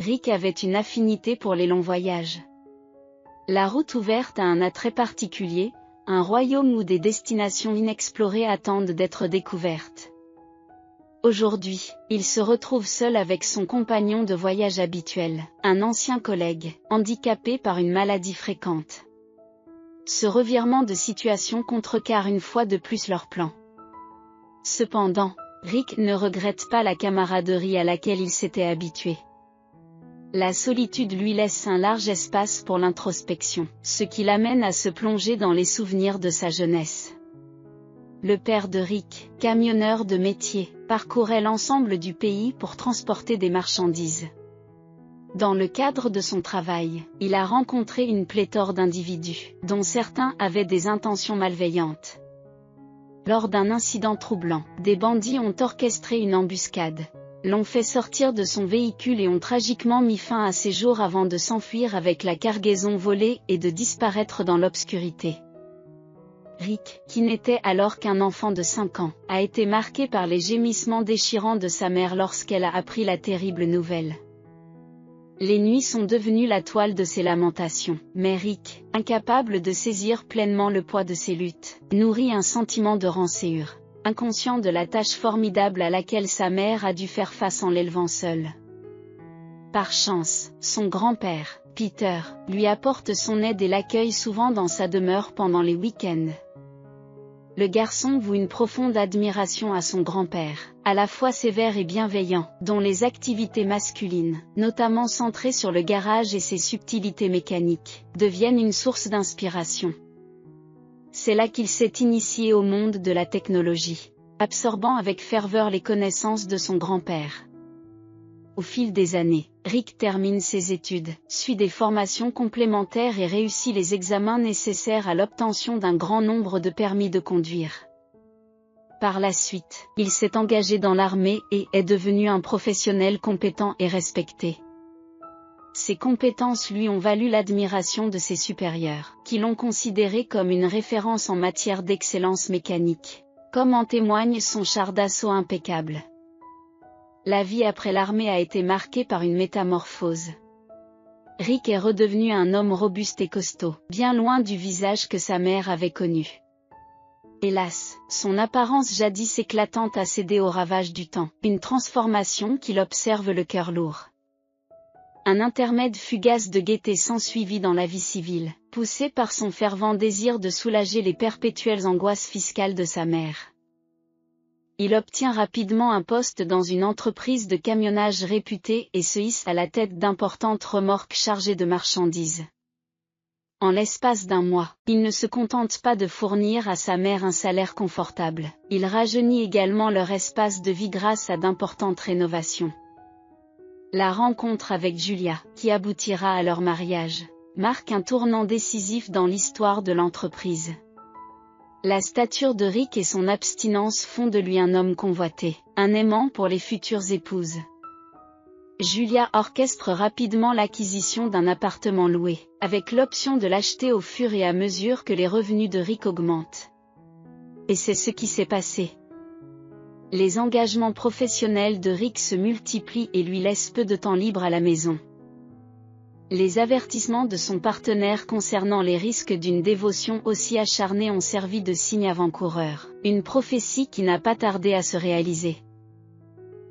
Rick avait une affinité pour les longs voyages. La route ouverte a un attrait particulier, un royaume où des destinations inexplorées attendent d'être découvertes. Aujourd'hui, il se retrouve seul avec son compagnon de voyage habituel, un ancien collègue, handicapé par une maladie fréquente. Ce revirement de situation contrecarre une fois de plus leur plan. Cependant, Rick ne regrette pas la camaraderie à laquelle il s'était habitué. La solitude lui laisse un large espace pour l'introspection, ce qui l'amène à se plonger dans les souvenirs de sa jeunesse. Le père de Rick, camionneur de métier, parcourait l'ensemble du pays pour transporter des marchandises. Dans le cadre de son travail, il a rencontré une pléthore d'individus, dont certains avaient des intentions malveillantes. Lors d'un incident troublant, des bandits ont orchestré une embuscade, l'ont fait sortir de son véhicule et ont tragiquement mis fin à ses jours avant de s'enfuir avec la cargaison volée et de disparaître dans l'obscurité. Rick, qui n'était alors qu'un enfant de 5 ans, a été marqué par les gémissements déchirants de sa mère lorsqu'elle a appris la terrible nouvelle. Les nuits sont devenues la toile de ses lamentations, mais Rick, incapable de saisir pleinement le poids de ses luttes, nourrit un sentiment de rancœur, inconscient de la tâche formidable à laquelle sa mère a dû faire face en l'élevant seule. Par chance, son grand-père, Peter, lui apporte son aide et l'accueille souvent dans sa demeure pendant les week-ends. Le garçon voue une profonde admiration à son grand-père, à la fois sévère et bienveillant, dont les activités masculines, notamment centrées sur le garage et ses subtilités mécaniques, deviennent une source d'inspiration. C'est là qu'il s'est initié au monde de la technologie, absorbant avec ferveur les connaissances de son grand-père. Au fil des années, Rick termine ses études, suit des formations complémentaires et réussit les examens nécessaires à l'obtention d'un grand nombre de permis de conduire. Par la suite, il s'est engagé dans l'armée et est devenu un professionnel compétent et respecté. Ses compétences lui ont valu l'admiration de ses supérieurs, qui l'ont considéré comme une référence en matière d'excellence mécanique, comme en témoigne son char d'assaut impeccable. La vie après l'armée a été marquée par une métamorphose. Rick est redevenu un homme robuste et costaud, bien loin du visage que sa mère avait connu. Hélas, son apparence jadis éclatante a cédé aux ravages du temps, une transformation qu'il observe le cœur lourd. Un intermède fugace de gaieté s'ensuivit dans la vie civile, poussé par son fervent désir de soulager les perpétuelles angoisses fiscales de sa mère. Il obtient rapidement un poste dans une entreprise de camionnage réputée et se hisse à la tête d'importantes remorques chargées de marchandises. En l'espace d'un mois, il ne se contente pas de fournir à sa mère un salaire confortable, il rajeunit également leur espace de vie grâce à d'importantes rénovations. La rencontre avec Julia, qui aboutira à leur mariage, marque un tournant décisif dans l'histoire de l'entreprise. La stature de Rick et son abstinence font de lui un homme convoité, un aimant pour les futures épouses. Julia orchestre rapidement l'acquisition d'un appartement loué, avec l'option de l'acheter au fur et à mesure que les revenus de Rick augmentent. Et c'est ce qui s'est passé. Les engagements professionnels de Rick se multiplient et lui laissent peu de temps libre à la maison. Les avertissements de son partenaire concernant les risques d'une dévotion aussi acharnée ont servi de signe avant-coureur, une prophétie qui n'a pas tardé à se réaliser.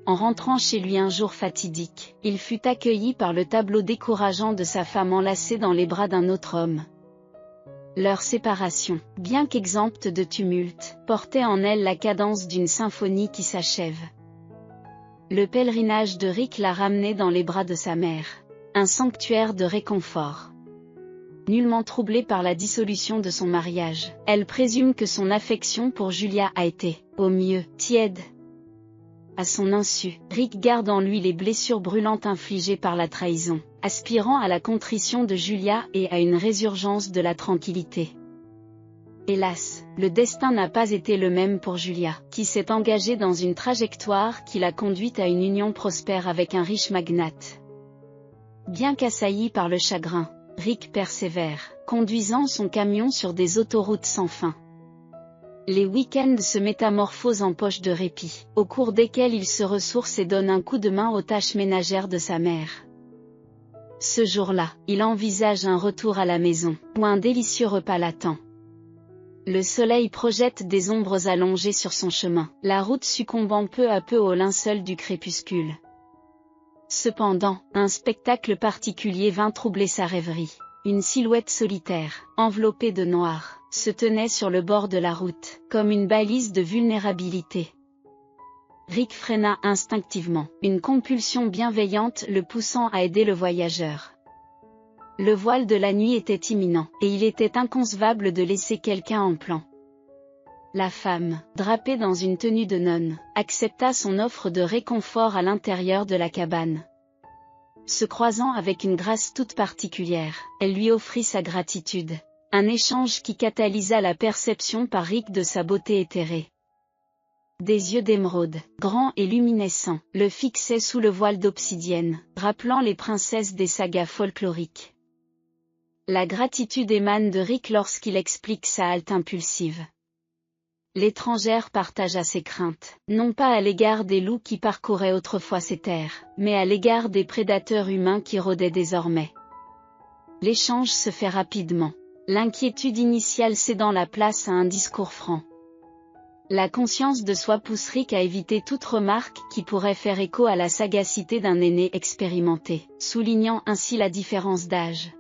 En rentrant chez lui un jour fatidique, il fut accueilli par le tableau décourageant de sa femme enlacée dans les bras d'un autre homme. Leur séparation, bien qu'exempte de tumulte, portait en elle la cadence d'une symphonie qui s'achève. Le pèlerinage de Rick l'a ramené dans les bras de sa mère. Un sanctuaire de réconfort. Nullement troublée par la dissolution de son mariage, elle présume que son affection pour Julia a été, au mieux, tiède. À son insu, Rick garde en lui les blessures brûlantes infligées par la trahison, aspirant à la contrition de Julia et à une résurgence de la tranquillité. Hélas, le destin n'a pas été le même pour Julia, qui s'est engagée dans une trajectoire qui l'a conduite à une union prospère avec un riche magnate. Bien qu'assailli par le chagrin, Rick persévère, conduisant son camion sur des autoroutes sans fin. Les week-ends se métamorphosent en poches de répit, au cours desquels il se ressource et donne un coup de main aux tâches ménagères de sa mère. Ce jour-là, il envisage un retour à la maison, où un délicieux repas l'attend. Le soleil projette des ombres allongées sur son chemin, la route succombant peu à peu au linceul du crépuscule. Cependant, un spectacle particulier vint troubler sa rêverie. Une silhouette solitaire, enveloppée de noir, se tenait sur le bord de la route, comme une balise de vulnérabilité. Rick freina instinctivement, une compulsion bienveillante le poussant à aider le voyageur. Le voile de la nuit était imminent, et il était inconcevable de laisser quelqu'un en plan. La femme, drapée dans une tenue de nonne, accepta son offre de réconfort à l'intérieur de la cabane. Se croisant avec une grâce toute particulière, elle lui offrit sa gratitude. Un échange qui catalysa la perception par Rick de sa beauté éthérée. Des yeux d'émeraude, grands et luminescents, le fixaient sous le voile d'obsidienne, rappelant les princesses des sagas folkloriques. La gratitude émane de Rick lorsqu'il explique sa halte impulsive. L'étrangère partagea ses craintes, non pas à l'égard des loups qui parcouraient autrefois ces terres, mais à l'égard des prédateurs humains qui rôdaient désormais. L'échange se fait rapidement, l'inquiétude initiale cédant la place à un discours franc. La conscience de soi pousse Rick à éviter toute remarque qui pourrait faire écho à la sagacité d'un aîné expérimenté, soulignant ainsi la différence d'âge.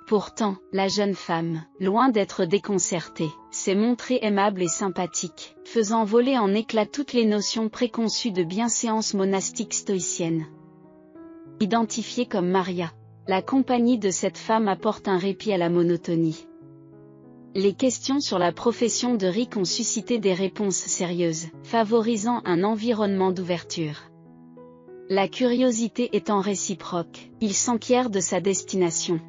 Pourtant, la jeune femme, loin d'être déconcertée, s'est montrée aimable et sympathique, faisant voler en éclats toutes les notions préconçues de bienséance monastique stoïcienne. Identifiée comme Maria, la compagnie de cette femme apporte un répit à la monotonie. Les questions sur la profession de Rick ont suscité des réponses sérieuses, favorisant un environnement d'ouverture. La curiosité étant réciproque, il s'enquiert de sa destination.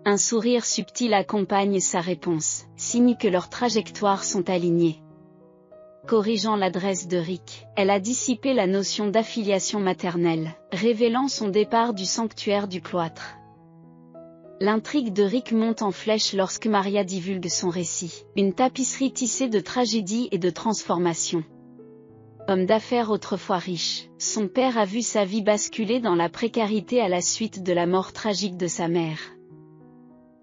Un sourire subtil accompagne sa réponse, signe que leurs trajectoires sont alignées. Corrigeant l'adresse de Rick, elle a dissipé la notion d'affiliation maternelle, révélant son départ du sanctuaire du cloître. L'intrigue de Rick monte en flèche lorsque Maria divulgue son récit, une tapisserie tissée de tragédie et de transformation. Homme d'affaires autrefois riche, son père a vu sa vie basculer dans la précarité à la suite de la mort tragique de sa mère.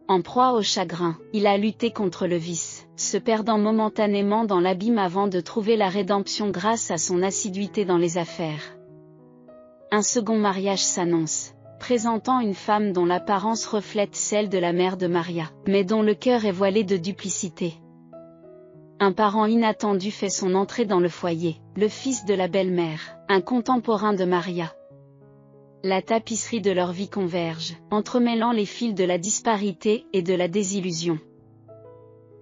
En proie au chagrin, il a lutté contre le vice, se perdant momentanément dans l'abîme avant de trouver la rédemption grâce à son assiduité dans les affaires. Un second mariage s'annonce, présentant une femme dont l'apparence reflète celle de la mère de Maria, mais dont le cœur est voilé de duplicité. Un parent inattendu fait son entrée dans le foyer, le fils de la belle-mère, un contemporain de Maria. La tapisserie de leur vie converge, entremêlant les fils de la disparité et de la désillusion.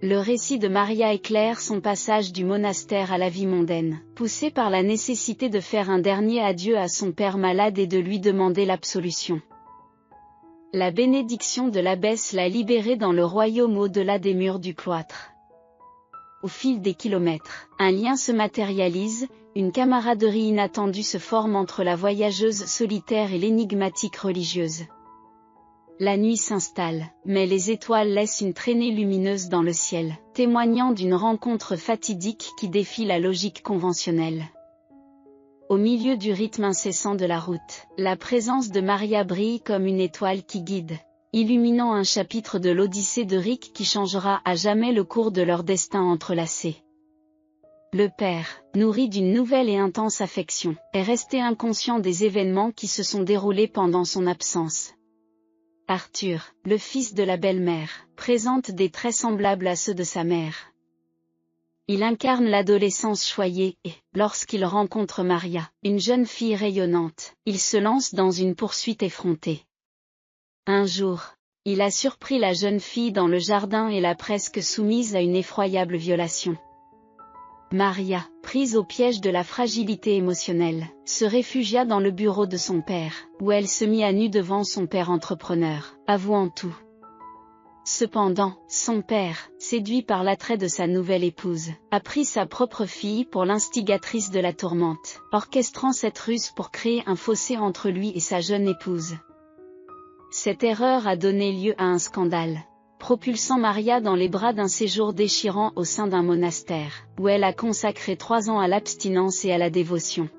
Le récit de Maria éclaire son passage du monastère à la vie mondaine, poussée par la nécessité de faire un dernier adieu à son père malade et de lui demander l'absolution. La bénédiction de l'abbesse l'a libérée dans le royaume au-delà des murs du cloître. Au fil des kilomètres, un lien se matérialise, une camaraderie inattendue se forme entre la voyageuse solitaire et l'énigmatique religieuse. La nuit s'installe, mais les étoiles laissent une traînée lumineuse dans le ciel, témoignant d'une rencontre fatidique qui défie la logique conventionnelle. Au milieu du rythme incessant de la route, la présence de Maria brille comme une étoile qui guide, illuminant un chapitre de l'Odyssée de Rick qui changera à jamais le cours de leur destin entrelacé. Le père, nourri d'une nouvelle et intense affection, est resté inconscient des événements qui se sont déroulés pendant son absence. Arthur, le fils de la belle-mère, présente des traits semblables à ceux de sa mère. Il incarne l'adolescence choyée et, lorsqu'il rencontre Maria, une jeune fille rayonnante, il se lance dans une poursuite effrontée. Un jour, il a surpris la jeune fille dans le jardin et l'a presque soumise à une effroyable violation. Maria, prise au piège de la fragilité émotionnelle, se réfugia dans le bureau de son père, où elle se mit à nu devant son père entrepreneur, avouant tout. Cependant, son père, séduit par l'attrait de sa nouvelle épouse, a pris sa propre fille pour l'instigatrice de la tourmente, orchestrant cette ruse pour créer un fossé entre lui et sa jeune épouse. Cette erreur a donné lieu à un scandale, propulsant Maria dans les bras d'un séjour déchirant au sein d'un monastère, où elle a consacré 3 ans à l'abstinence et à la dévotion.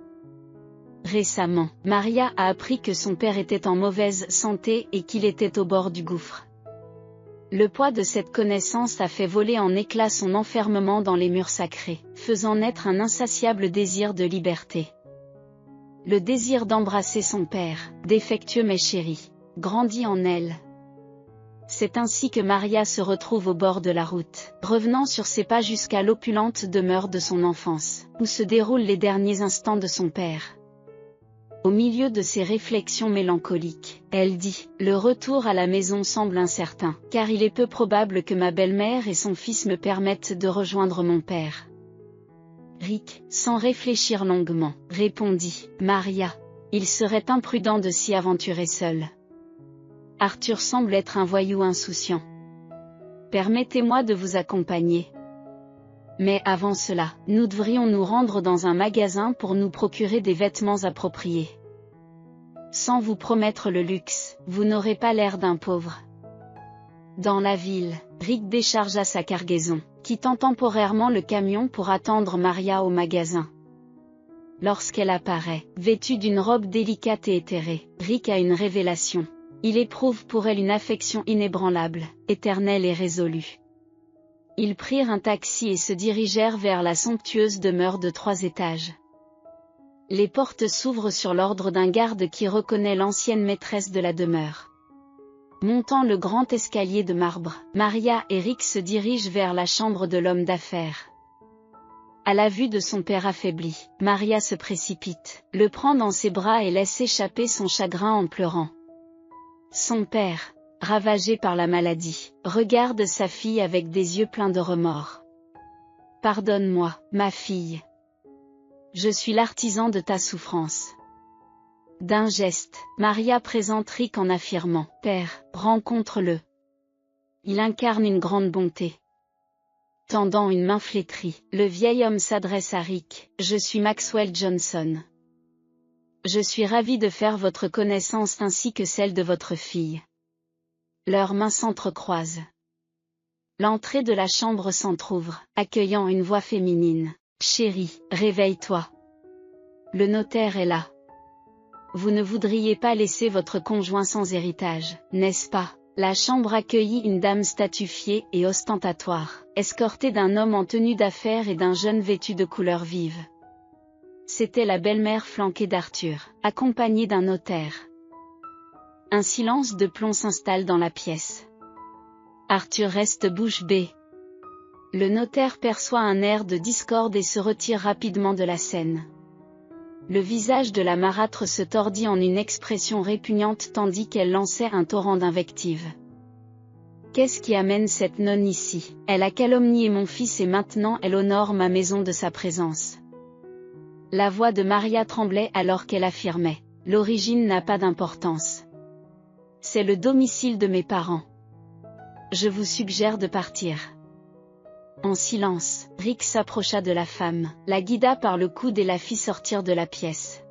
Récemment, Maria a appris que son père était en mauvaise santé et qu'il était au bord du gouffre. Le poids de cette connaissance a fait voler en éclats son enfermement dans les murs sacrés, faisant naître un insatiable désir de liberté. Le désir d'embrasser son père, défectueux mais chéri, grandit en elle. C'est ainsi que Maria se retrouve au bord de la route, revenant sur ses pas jusqu'à l'opulente demeure de son enfance, où se déroulent les derniers instants de son père. Au milieu de ses réflexions mélancoliques, elle dit « Le retour à la maison semble incertain, car il est peu probable que ma belle-mère et son fils me permettent de rejoindre mon père. » Rick, sans réfléchir longuement, répondit « Maria, il serait imprudent de s'y aventurer seul. Arthur semble être un voyou insouciant. Permettez-moi de vous accompagner. Mais avant cela, nous devrions nous rendre dans un magasin pour nous procurer des vêtements appropriés. Sans vous promettre le luxe, vous n'aurez pas l'air d'un pauvre. » Dans la ville, Rick déchargea sa cargaison, quittant temporairement le camion pour attendre Maria au magasin. Lorsqu'elle apparaît, vêtue d'une robe délicate et éthérée, Rick a une révélation. Il éprouve pour elle une affection inébranlable, éternelle et résolue. Ils prirent un taxi et se dirigèrent vers la somptueuse demeure de 3 étages. Les portes s'ouvrent sur l'ordre d'un garde qui reconnaît l'ancienne maîtresse de la demeure. Montant le grand escalier de marbre, Maria et Rick se dirigent vers la chambre de l'homme d'affaires. À la vue de son père affaibli, Maria se précipite, le prend dans ses bras et laisse échapper son chagrin en pleurant. Son père, ravagé par la maladie, regarde sa fille avec des yeux pleins de remords. « Pardonne-moi, ma fille. Je suis l'artisan de ta souffrance. » D'un geste, Maria présente Rick en affirmant « Père, rencontre-le. Il incarne une grande bonté. » Tendant une main flétrie, le vieil homme s'adresse à Rick « Je suis Maxwell Johnson. Je suis ravi de faire votre connaissance ainsi que celle de votre fille. » Leurs mains s'entrecroisent. L'entrée de la chambre s'entr'ouvre, accueillant une voix féminine. « Chérie, réveille-toi. Le notaire est là. Vous ne voudriez pas laisser votre conjoint sans héritage, n'est-ce pas ?» La chambre accueillit une dame statufiée et ostentatoire, escortée d'un homme en tenue d'affaires et d'un jeune vêtu de couleur vive. C'était la belle-mère flanquée d'Arthur, accompagnée d'un notaire. Un silence de plomb s'installe dans la pièce. Arthur reste bouche bée. Le notaire perçoit un air de discorde et se retire rapidement de la scène. Le visage de la marâtre se tordit en une expression répugnante tandis qu'elle lançait un torrent d'invectives. « Qu'est-ce qui amène cette nonne ici? Elle a calomnié mon fils et maintenant elle honore ma maison de sa présence. » La voix de Maria tremblait alors qu'elle affirmait « L'origine n'a pas d'importance. C'est le domicile de mes parents. Je vous suggère de partir. » En silence, Rick s'approcha de la femme, la guida par le coude et la fit sortir de la pièce.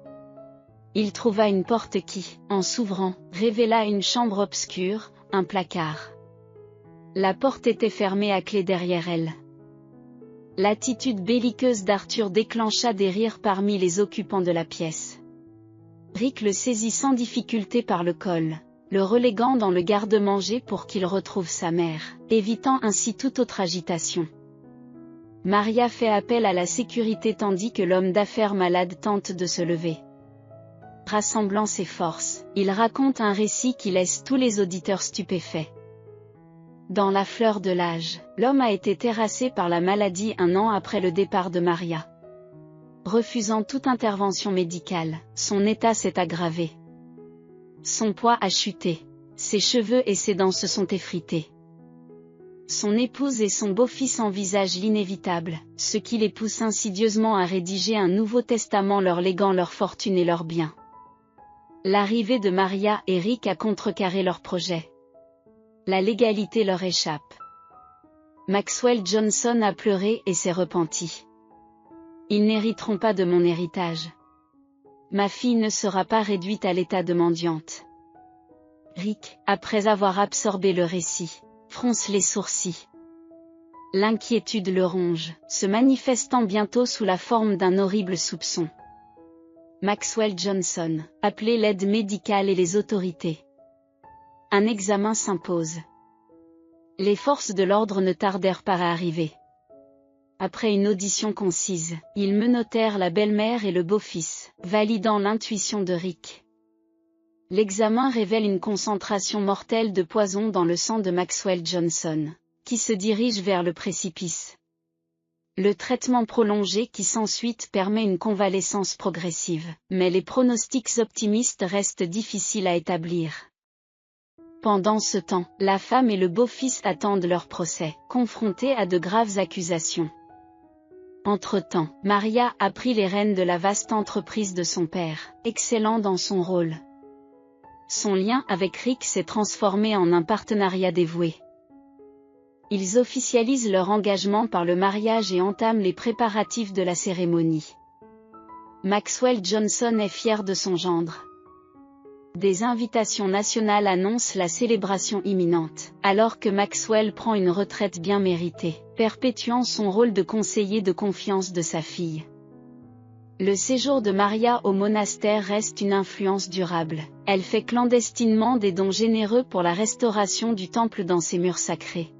Il trouva une porte qui, en s'ouvrant, révéla une chambre obscure, un placard. La porte était fermée à clé derrière elle. L'attitude belliqueuse d'Arthur déclencha des rires parmi les occupants de la pièce. Rick le saisit sans difficulté par le col, le reléguant dans le garde-manger pour qu'il retrouve sa mère, évitant ainsi toute autre agitation. Maria fait appel à la sécurité tandis que l'homme d'affaires malade tente de se lever. Rassemblant ses forces, il raconte un récit qui laisse tous les auditeurs stupéfaits. Dans la fleur de l'âge, l'homme a été terrassé par la maladie 1 an après le départ de Maria. Refusant toute intervention médicale, son état s'est aggravé. Son poids a chuté, ses cheveux et ses dents se sont effrités. Son épouse et son beau-fils envisagent l'inévitable, ce qui les pousse insidieusement à rédiger un nouveau testament leur léguant leur fortune et leurs biens. L'arrivée de Maria et Rick a contrecarré leur projet. La légalité leur échappe. Maxwell Johnson a pleuré et s'est repenti. Ils n'hériteront pas de mon héritage. Ma fille ne sera pas réduite à l'état de mendiante. Rick, après avoir absorbé le récit, fronce les sourcils. L'inquiétude le ronge, se manifestant bientôt sous la forme d'un horrible soupçon. Maxwell Johnson, appelait l'aide médicale et les autorités. Un examen s'impose. Les forces de l'ordre ne tardèrent pas à arriver. Après une audition concise, ils menottèrent la belle-mère et le beau-fils, validant l'intuition de Rick. L'examen révèle une concentration mortelle de poison dans le sang de Maxwell Johnson, qui se dirige vers le précipice. Le traitement prolongé qui s'ensuit permet une convalescence progressive, mais les pronostics optimistes restent difficiles à établir. Pendant ce temps, la femme et le beau-fils attendent leur procès, confrontés à de graves accusations. Entre-temps, Maria a pris les rênes de la vaste entreprise de son père, excellant dans son rôle. Son lien avec Rick s'est transformé en un partenariat dévoué. Ils officialisent leur engagement par le mariage et entament les préparatifs de la cérémonie. Maxwell Johnson est fier de son gendre. Des invitations nationales annoncent la célébration imminente, alors que Maxwell prend une retraite bien méritée, perpétuant son rôle de conseiller de confiance de sa fille. Le séjour de Maria au monastère reste une influence durable. Elle fait clandestinement des dons généreux pour la restauration du temple dans ses murs sacrés.